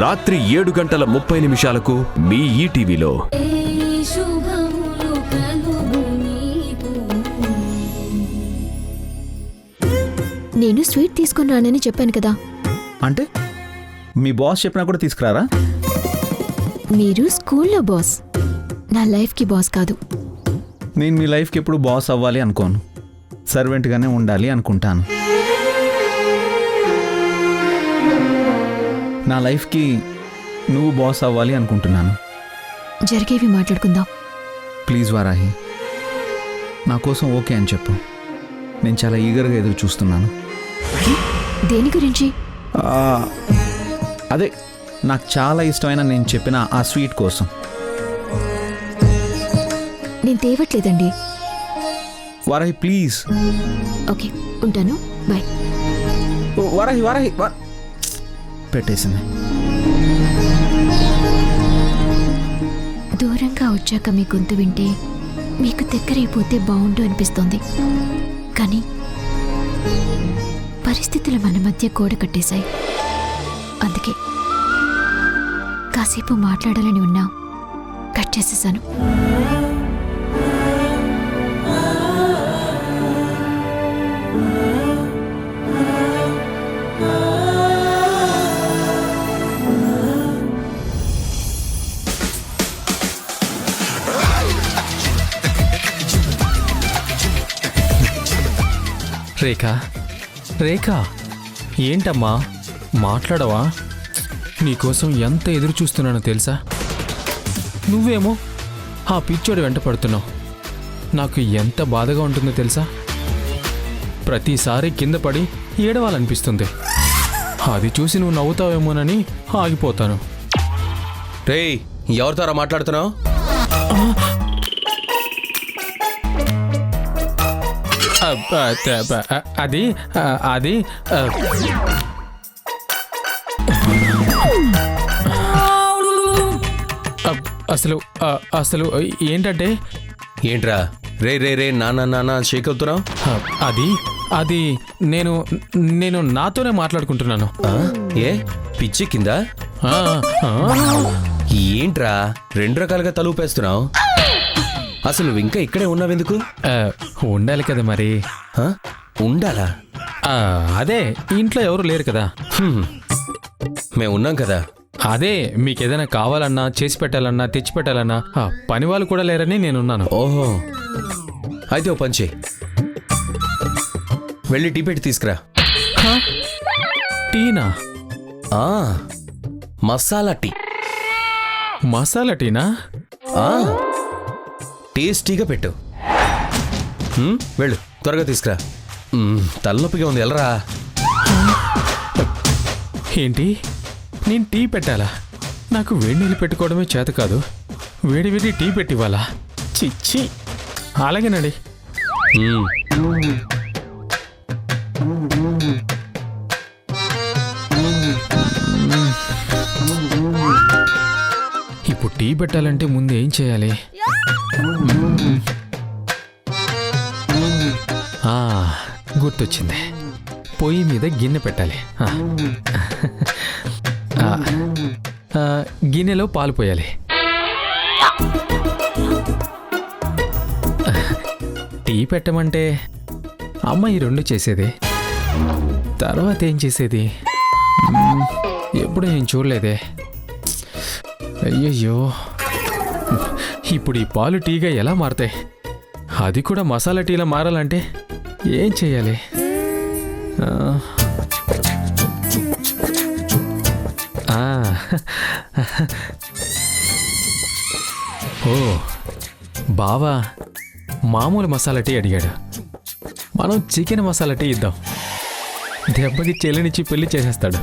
రాత్రి 7:30 మీ ఈటీవీలో. నేను స్వీట్ తీసుకున్నానని చెప్పాను కదా. అంటే మీ బాస్ చెప్పినా కూడా తీసుకురారా? మీరు స్కూల్లో బాస్, నా లైఫ్కి బాస్ కాదు. నేను మీ లైఫ్కి ఎప్పుడు బాస్ అవ్వాలి అనుకోను, సర్వెంట్గానే ఉండాలి అనుకుంటాను. నా లైఫ్కి నువ్వు బాస్ అవ్వాలి అనుకుంటున్నాను. జరిగేవి మాట్లాడుకుందాం. ప్లీజ్ వారాహి, నా కోసం ఓకే అని చెప్పు. నేను చాలా ఈగర్గా ఎదురు చూస్తున్నాను. దేని గురించి? అదే నాకు చాలా ఇష్టమైన నేను చెప్పిన ఆ స్వీట్ కోసం. నేను తేవట్లేదండి. వారాహి ప్లీజ్. ఓకే, ఉంటాను, బాయ్. వారాహి వారాహి పెట్టేసింది. దూరంగా వచ్చాక మీ గొంతు వింటే మీకు దగ్గరైపోతే బాగుండు అనిపిస్తోంది. కానీ పరిస్థితులు మన మధ్య గోడ కట్టేశాయి. అందుకే కాసేపు మాట్లాడాలని ఉన్నా కట్ చేసేసాను. రేఖా, రేఖా, ఏంటమ్మా మాట్లాడవా? నీకోసం ఎంత ఎదురు చూస్తున్నానో తెలుసా? నువ్వేమో ఆ పిచ్చోడు వెంట పడుతున్నావు. నాకు ఎంత బాధగా ఉంటుందో తెలుసా? ప్రతిసారి కింద పడి ఏడవాలనిపిస్తుంది. అది చూసి నువ్వు నవ్వుతావేమోనని ఆగిపోతాను. రేయ్, ఎవరితోరా మాట్లాడుతున్నావు? అది అది అసలు అసలు ఏంటంటే ఏంట్రా రే రే రే నానా నానా షేక్ అవుతున్నావు? అది అది నేను నేను నాతోనే మాట్లాడుకుంటున్నాను. ఏ పిచ్చి కింద? ఏంట్రా 2 రకాలుగా తలూపేస్తున్నావు? అసలు నువ్వు ఇంకా ఇక్కడే ఉన్నావెందుకు? ఉండాలి కదా మరి. ఉండాలా? అదే ఇంట్లో ఎవరు లేరు కదా. మేము ఉన్నాం కదా. అదే మీకేదైనా కావాలన్నా, చేసి పెట్టాలన్నా, తెచ్చి పెట్టాలన్నా పని వాళ్ళు కూడా లేరని నేనున్నాను. ఓహో, అయితే ఓ పని చెయ్యి, వెళ్ళి టీ పెట్టి తీసుకురా. టీనా? మసాలా టీ. మసాలా టీనా? టేస్టీగా పెట్టు. వెళ్ళు, త్వరగా తీసుకురా. తలనొప్పిగా ఉంది, వెళ్ళరా. ఏంటి, నేను టీ పెట్టాలా? నాకు వేడి నీళ్ళు పెట్టుకోవడమే చేత కాదు, వేడి వేడి టీ పెట్టివ్వాలా? చిచ్చి. అలాగేనండి. ఇప్పుడు టీ పెట్టాలంటే ముందు ఏం చేయాలి? గుర్తొచ్చింది, పొయ్యి మీద గిన్నె పెట్టాలి. గిన్నెలో పాలు పోయాలి. టీ పెట్టమంటే అమ్మ ఈ 2 చేసేది, తర్వాత ఏం చేసేది? ఎప్పుడు నేను చూడలేదే. అయ్యయ్యో, ఇప్పుడు ఈ పాలు టీగా ఎలా మారతాయి? అది కూడా మసాలా టీలా మారాలంటే ఏం చేయాలి? ఓ, బావా మామూలు మసాలా టీ అడిగాడు. మనం చికెన్ మసాలా టీ ఇద్దాం. దెబ్బకి చెల్లినిచ్చి పెళ్లి చేసేస్తాడు.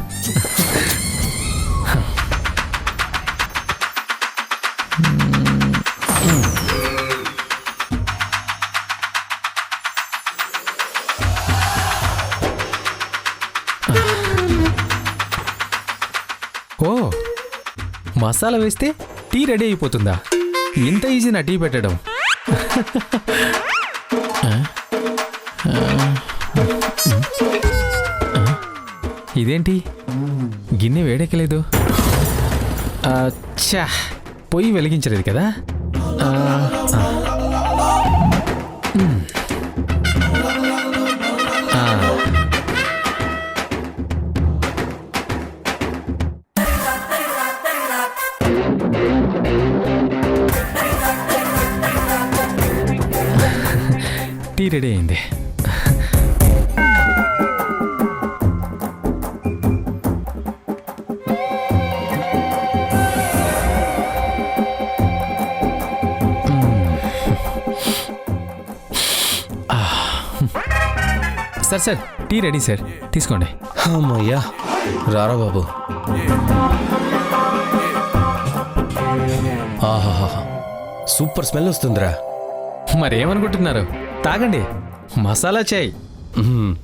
ఓ, మసాలా వేస్తే టీ రెడీ అయిపోతుందా? ఇంత ఈజీ నా టీ పెట్టడం. ఇదేంటి గిన్నె వేడెక్కలేదు? ఛా, పొయ్యి వెలిగించలేదు కదా. ఆ, ఆ. మ్. ఆ. టీ రెడీ అయింది. సార్ టీ రెడీ సార్, తీసుకోండి. అమ్మయ్యా, రారా బాబు. ఆహాహా, సూపర్ స్మెల్ వస్తుందిరా. మరేమనుకుంటున్నారు, తాగండి, మసాలా చాయ్. మ్మ్.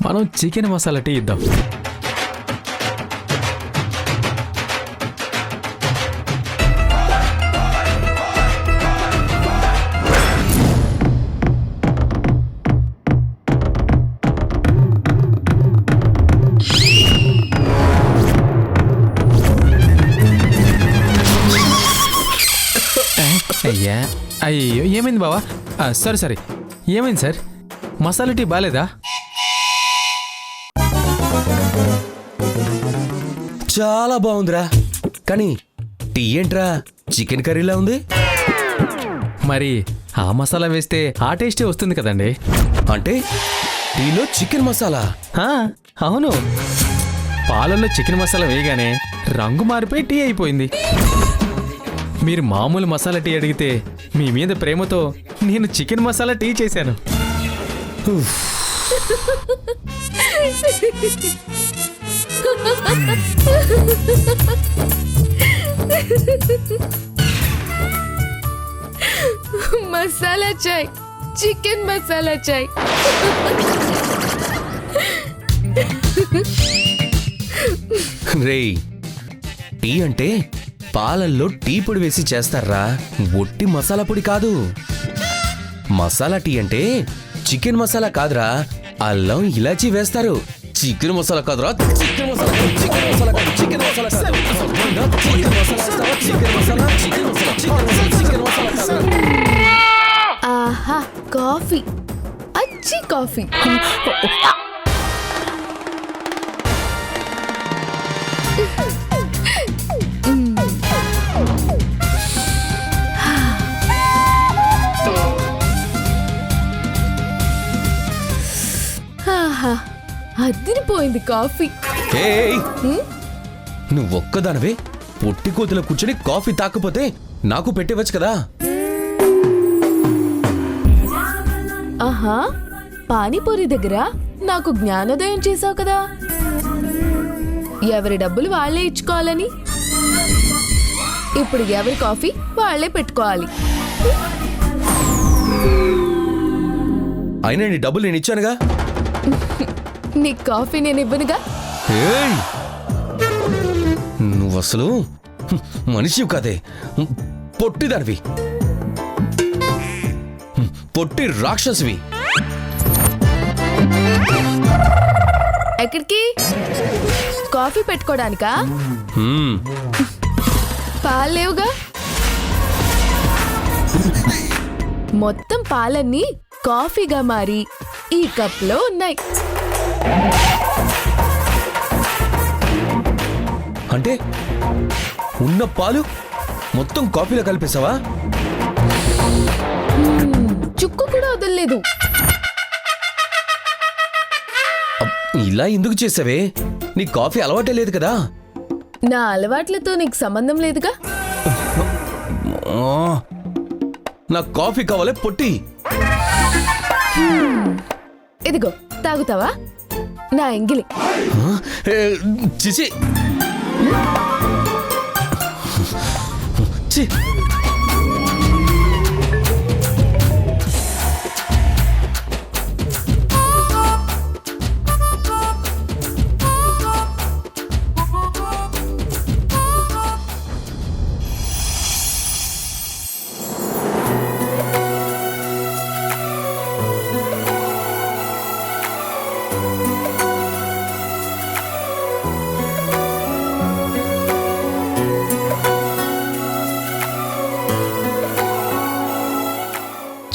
మనం చికెన్ మసాలా టీ ఇద్దాం. అయ్యా, అయ్యో, ఏమైంది బావా? సరే ఏమైంది సార్? మసాలా టీ బాలేదా? చాలా బాగుందిరా, కానీ టీ ఏంట్రా చికెన్ కర్రీలా ఉంది? మరి ఆ మసాలా వేస్తే ఆ టేస్టే వస్తుంది కదండి. అంటే టీలో చికెన్ మసాలా? ఆ, అవును, పాలల్లో చికెన్ మసాలా వేయగానే రంగు మారిపోయి టీ అయిపోయింది. మీరు మామూలు మసాలా టీ అడిగితే మీ మీద ప్రేమతో నేను చికెన్ మసాలా టీ చేశాను. ఉఫ్. మసాలా చాయ్, చికెన్ మసాలా చాయ్. రేయ్, టీ అంటే పాలల్లో టీ పొడి వేసి చేస్తారా, ఒట్టి మసాలా పొడి కాదు. మసాలా టీ అంటే చికెన్ మసాలా కాదురా, అల్లం ఇలాచీ వేస్తారు. చికెన్ మసాలా కాదురా, చికెన్ మసాలా కాదు, చికెన్ మసాలా కాదు, చికెన్ మసాలా కాదు. చికెన్ మసాలా వేస్తావా? Chicken masala, chicken masala, chicken masala, chicken masala కాదు. ఆహా, కాఫీ, అచ్చి కాఫీ. ఆహా, అదిరిపోయింది కాఫీ. ఏయ్, నువ్వు ఒక్కదానివే పొట్టి కోతిలో కూర్చొని కాఫీ తాకపోతే నాకు పెట్టేవచ్చు కదా. ఆహా, పానీపూరి దగ్గర నాకు జ్ఞానోదయం చేసావు కదా, ఎవరి డబ్బులు వాళ్లే ఇచ్చుకోవాలని. ఇప్పుడు ఎవరి కాఫీ వాళ్లే పెట్టుకోవాలి. అయినా నీ డబ్బులు నేను ఇచ్చానుగా. నీ కాఫీ నేను ఇవ్వనుగా. ఏయ్, నువ్వు అసలు మనిషివి కాదే, పొట్టిదానివి, పొట్టి రాక్షసివి. ఎక్కడికి? కాఫీ పెట్టుకోవడానికా? హ్మ్. పాలు లేవుగా. మొత్తం పాలన్నీ కాఫీగా మారి ఈ కప్లో ఉన్నాయి. అంటే ఉన్న పాలు మొత్తం కాఫీలో కలిపేసావా? చుక్కు కూడా వదలలేదు. ఇలా ఎందుకు చేసావే? నీ కాఫీ అలవాటే లేదు కదా. నా అలవాట్లతో నీకు సంబంధం లేదుగా. ఆ, నాకు కాఫీ కావాలే పొట్టి. ఇదిగో, తాగుతావా? నా ఎంగిలి. చిచి చి.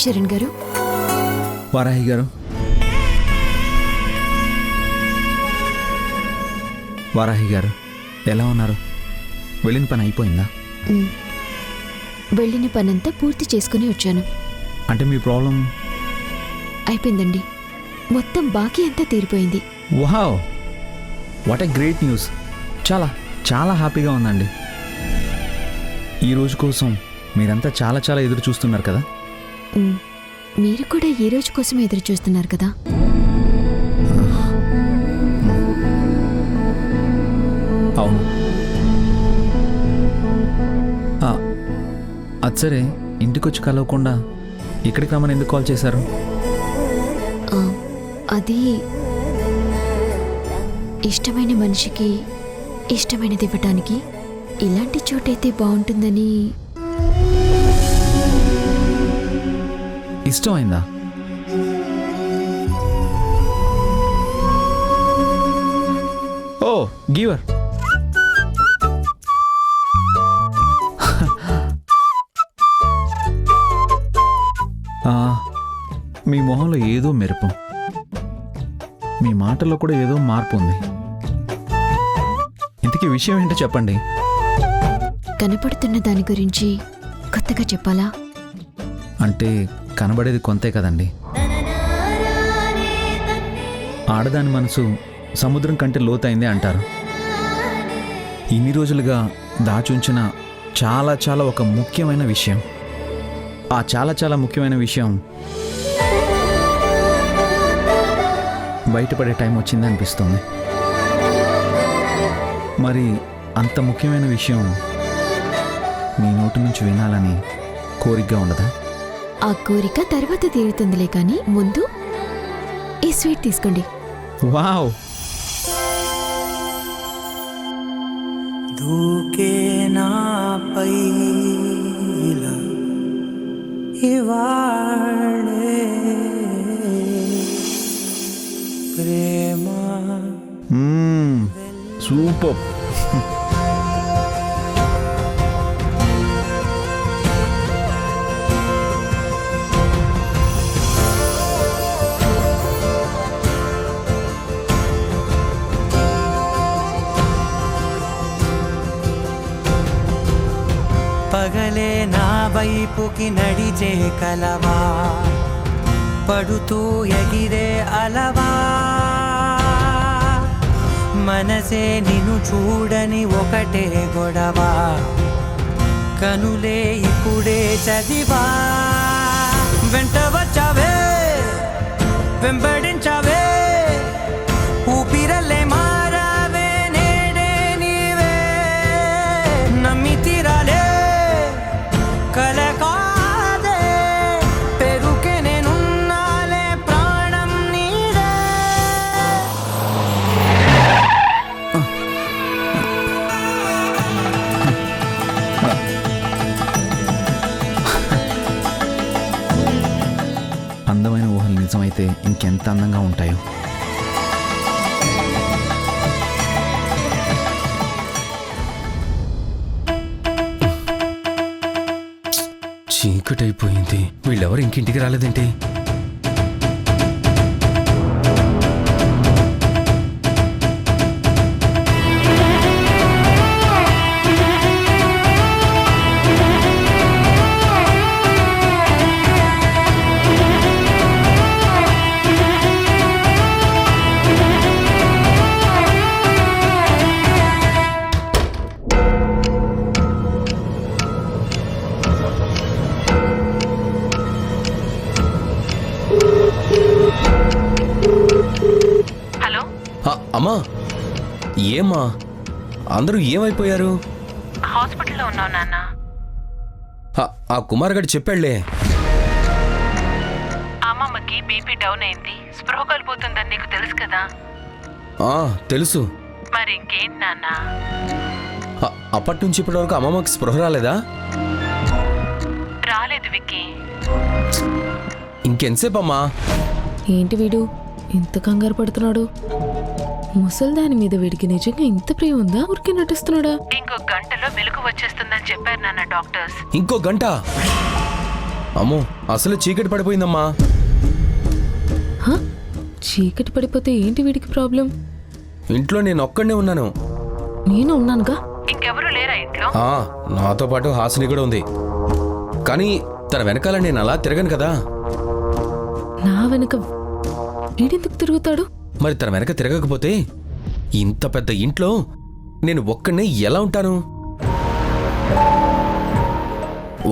శరణ్ గారు. వారాహి గారు, వారాహి గారు ఎలా ఉన్నారు? వెళ్ళిన పని అయిపోయిందా? వెళ్ళిన పనంతా పూర్తి చేసుకుని వచ్చాను. అంటే మీ ప్రాబ్లం? అయిపోయిందండి, మొత్తం బాకీ అంతా తీరిపోయింది. Wow, what a great news. చాలా చాలా హ్యాపీగా ఉందండి. ఈ రోజు కోసం మీరంతా చాలా చాలా ఎదురు చూస్తున్నారు కదా. మీరు కూడా ఈ రోజు కోసం ఎదురు చూస్తున్నారు కదా. అవును. అది సరే, ఇంటికొచ్చి కలవకుండా ఇక్కడికి రమ్మని ఎందుకు కాల్ చేశారు? అది ఇష్టమైన మనిషికి ఇష్టమైనది ఇవ్వటానికి ఇలాంటి చోటైతే బాగుంటుందని. ఇష్టమైందా? ఓ గివర్. మీ మొహంలో ఏదో మెరుపు, మీ మాటల్లో కూడా ఏదో మార్పు ఉంది. ఇంతకీ విషయం ఏంటో చెప్పండి. కనపడుతున్న దాని గురించి కొత్తగా చెప్పాలా? అంటే కనబడేది కొంతే కదండి. ఆడదాని మనసు సముద్రం కంటే లోతైంది అంటారు. ఇన్ని రోజులుగా దాచుంచిన చాలా చాలా ఒక ముఖ్యమైన విషయం, ఆ చాలా చాలా ముఖ్యమైన విషయం బయటపడే టైం వచ్చింది అనిపిస్తుంది. మరి అంత ముఖ్యమైన విషయం మీ నోటి నుంచి వినాలని కోరికగా ఉండదా? ఆ కోరిక తర్వాత తీరుతుందిలే, కానీ ముందు ఈ స్వీట్ తీసుకోండి. వావ్. దూకే నాపై ఇలా ఇవాళే ప్రేమ. సూపర్. పగలే నా వైపుకి నడిచే కలవా, పడుతూ ఎగిరే అలవా, మనసే నిన్ను చూడని ఒకటే గొడవ, కనులే ఇప్పుడే చదివా, వెంట వచ్చావే వెంబడించావే, ఊపిరల్లే మారావే నేడే నీవే, నమ్మి తీరాలే కల కాదే, పెరుకే నేనున్నాలే ప్రాణం నీదే. అందమైన ఊహలు నిజమైతే ఇంకెంత అందంగా ఉంటాయో. చీకటైపోయింది, వీళ్ళెవరు ఇంకింటికి రాలేదేంటి? హలో, అమ్మా, ఏమ్మా అందరూ ఏమైపోయారు? హాస్పిటల్లో ఉన్నావు నాన్న. ఆ కుమార్ గడు చెప్పాళ్లే, అమ్మమ్మకి బీపీ డౌన్ అయింది, స్పృహ కోల్పోతుందని నీకు తెలుసు కదా. తెలుసు. మరి ఇంకేంటి నాన్న? అప్పటి నుంచి ఇప్పటి వరకు అమ్మమ్మకి స్పృహ రాలేదా? రాలేదు విక్కీ. ఇంకెంతసేపు అమ్మా? ఏంటి వీడు ఇంత కంగారు పడుతున్నాడు? ముసల్దాని మీద వీడికి నిజంగా ఇంత ప్రేమ ఉందా, ఊరికే నటిస్తున్నాడా? ఇంకో గంటలో మెలకు వచ్చేస్తుందని చెప్పారు నాన్న డాక్టర్స్. ఇంకో గంట? అమ్మో అసలు చీకటి పడిపోయిందమ్మా. హ? చీకటి పడిపోతే ఏంటి వీడికి ప్రాబ్లం? ఇంట్లో నేను ఒక్కడనే ఉన్నాను. నేను ఉన్నానుగా. ఇంకెవరు లేరా ఇంట్లో? నాతో పాటు హాసిని కూడా ఉంది. కానీ తన వెనకాల నేను అలా తిరగను కదా. నా వెనక వీడెందుకు తిరుగుతాడు? మరి తన వెనక తిరగకపోతే ఇంత పెద్ద ఇంట్లో నేను ఒక్కడనే ఎలా ఉంటాను?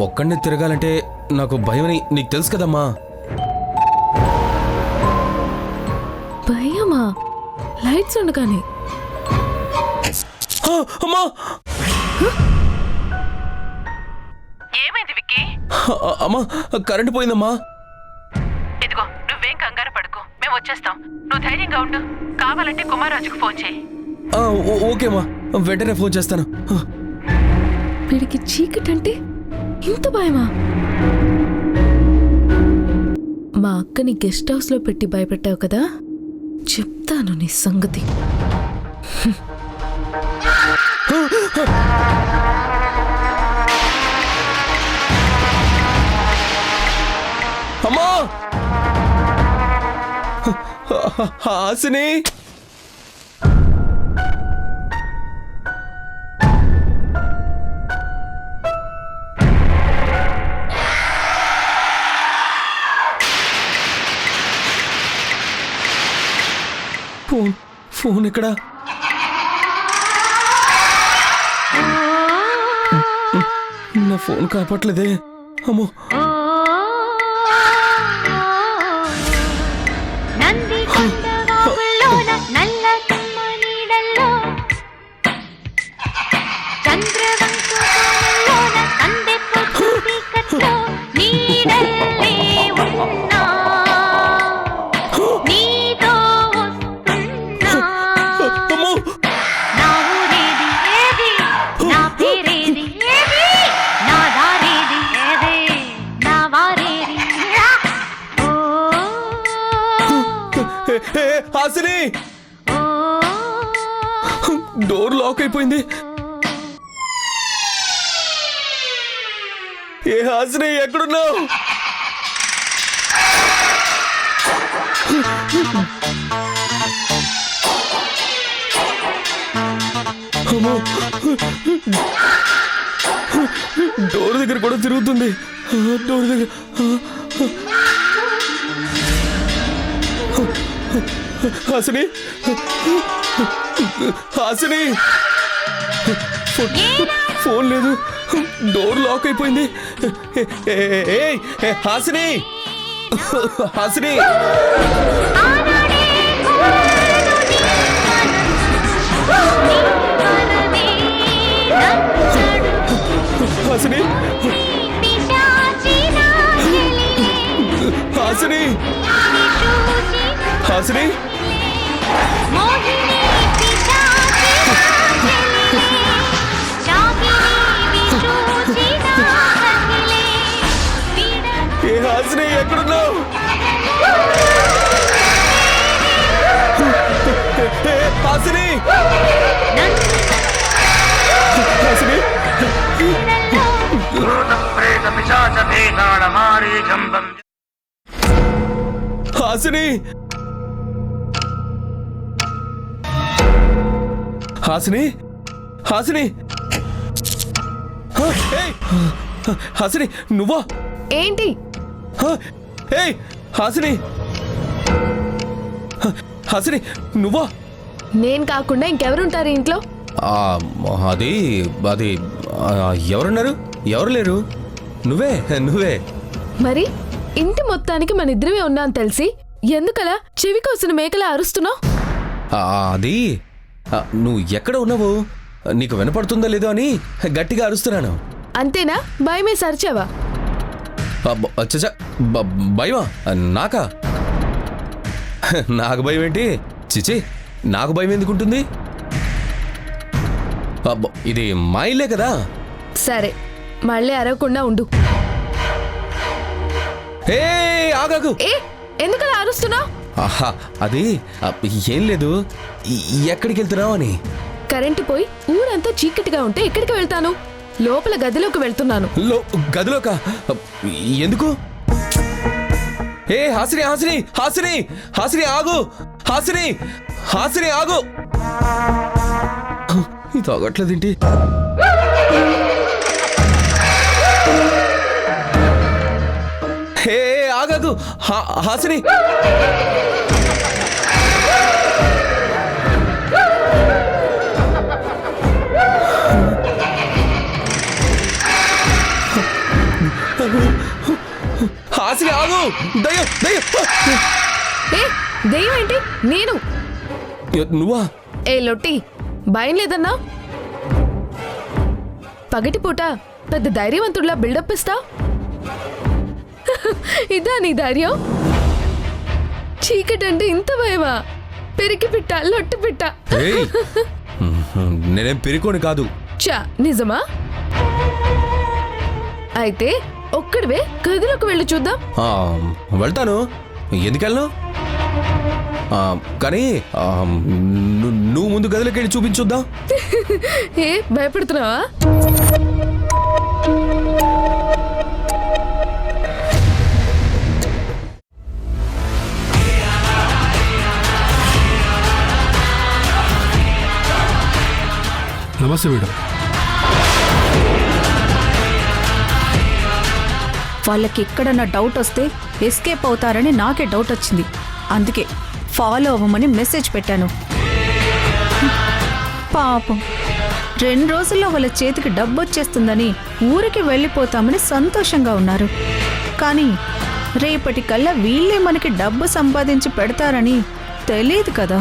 ఒక్కడనే తిరగాలంటే నాకు భయమని నీకు తెలుసు కదమ్మా. భయమా? లైట్స్ ఉండగానే. అమ్మా ఏమైంది విక్కీ? అమ్మా కరెంటు పోయిందమ్మా. ఇదిగో నువ్వేం కంగారు పడుకో, మేము వచ్చేస్తాం. నువ్వు ధైర్యంగా ఉండు. కావాలంటే కుమారాజుకు ఫోన్ చేయి. ఓకే అమ్మా, వెంటనే ఫోన్ చేస్తాను. వీడికి చీకటి అంటే ఇంత భయమా? మా అక్కని గెస్ట్ హౌస్ లో పెట్టి భయపెట్టావు కదా, చెప్తాను నీ సంగతి. అమ్మా హాసిని, ఫోన్ ఎక్కడా? నా ఫోన్ కాపట్లేదే. అమ్మో హాసిని, డోర్ లాక్ అయిపోయింది. ఏ హాసిని ఎక్కడున్నావు? డోర్ దగ్గర కూడా తిరుగుతుంది. డోర్ దగ్గర హాసిని, హాసిని, ఫోన్ లేదు, డోర్ లాక్ అయిపోయింది. హాసిని, హాసిని, హాసిని, హాసిని, హాసిని, ఏ హాసిని ఎక్కడున్నావు? హాసిని, హాసిని, హాసిని, హాసిని, హాసిని, హాసిని నువ్వా? ఏంటి? హాసిని, హాసిని నువ్వా? నేను కాకుండా ఇంకెవరుంటారు ఇంట్లో? అది అది ఎవరున్నారు? ఎవరు లేరు. నువ్వే నువ్వే. మరి ఇంటి మొత్తానికి మన ఇద్దరమే ఉన్నాం తెలిసి ఎందుకలా చెవి కోసిన మేకలా అరుస్తున్నావు? అది నువ్వు ఎక్కడ ఉన్నావు? నీకు వినపడుతుందో లేదో అని గట్టిగా అరుస్తున్నాను. అంతేనా? భయమే సరిచావా? భయమా? నాకా? నాకు భయం ఏంటి? చిచి, నాకు భయం ఎందుకుంటుంది? ఇది మా ఇల్లే కదా. సరే, మళ్ళీ అరవకుండా ఉండు. ఆగాగు. ఎందుకలా అరుస్తున్నావు? ఆహా, అది ఏం లేదు. ఎక్కడికి వెళ్తున్నావు అని. కరెంటు పోయి ఊరంతా చీకటిగా ఉంటే ఎక్కడికి వెళ్తాను? లోపల గదిలోకి వెళ్తున్నాను. గదిలోక ఎందుకు? ఏ హాసిని హాసిని హాసిని హాసిని ఆగు, హాసిని హాసిని ఆగు. ఇది ఆగట్లేదేంటి? హే ఆగదు హాసిని. హాసిని ఆగు. దయ్యం దయ్యం. ఏ దెయ్యం ఏంటి? నేను. నువ్వా? ఏ లొట్టి, భయం లేదన్నా? పగటిపూట పెద్ద ధైర్యవంతుడిలా బిల్డప్ ఇస్తా? ఇదా నీ ధైర్యం? చీకటంటే ఇంత భయమా? పెరికి పిట్ట, లొట్టు పిట్ట. నేనేం పెరికోని కాదు. చా నిజమా? అయితే ఒక్కడివే గదిలోకి వెళ్ళి చూద్దాం. వెళ్తాను, ఎందుకెళ్ళను? కానీ నువ్వు ముందు గదిలోకి వెళ్ళి చూపించుద్దాం. ఏ భయపడుతున్నావా? నమస్తే మేడం. వాళ్ళకి ఎక్కడన్నా డౌట్ వస్తే ఎస్కేప్ అవుతారని నాకే డౌట్ వచ్చింది. అందుకే ఫాలో అవ్వమని మెసేజ్ పెట్టాను. పాపం 2 రోజుల్లో వాళ్ళ చేతికి డబ్బు వచ్చేస్తుందని ఊరికి వెళ్ళిపోతామని సంతోషంగా ఉన్నారు. కానీ రేపటికల్లా వీళ్ళే మనకి డబ్బు సంపాదించి పెడతారని తెలియదు కదా.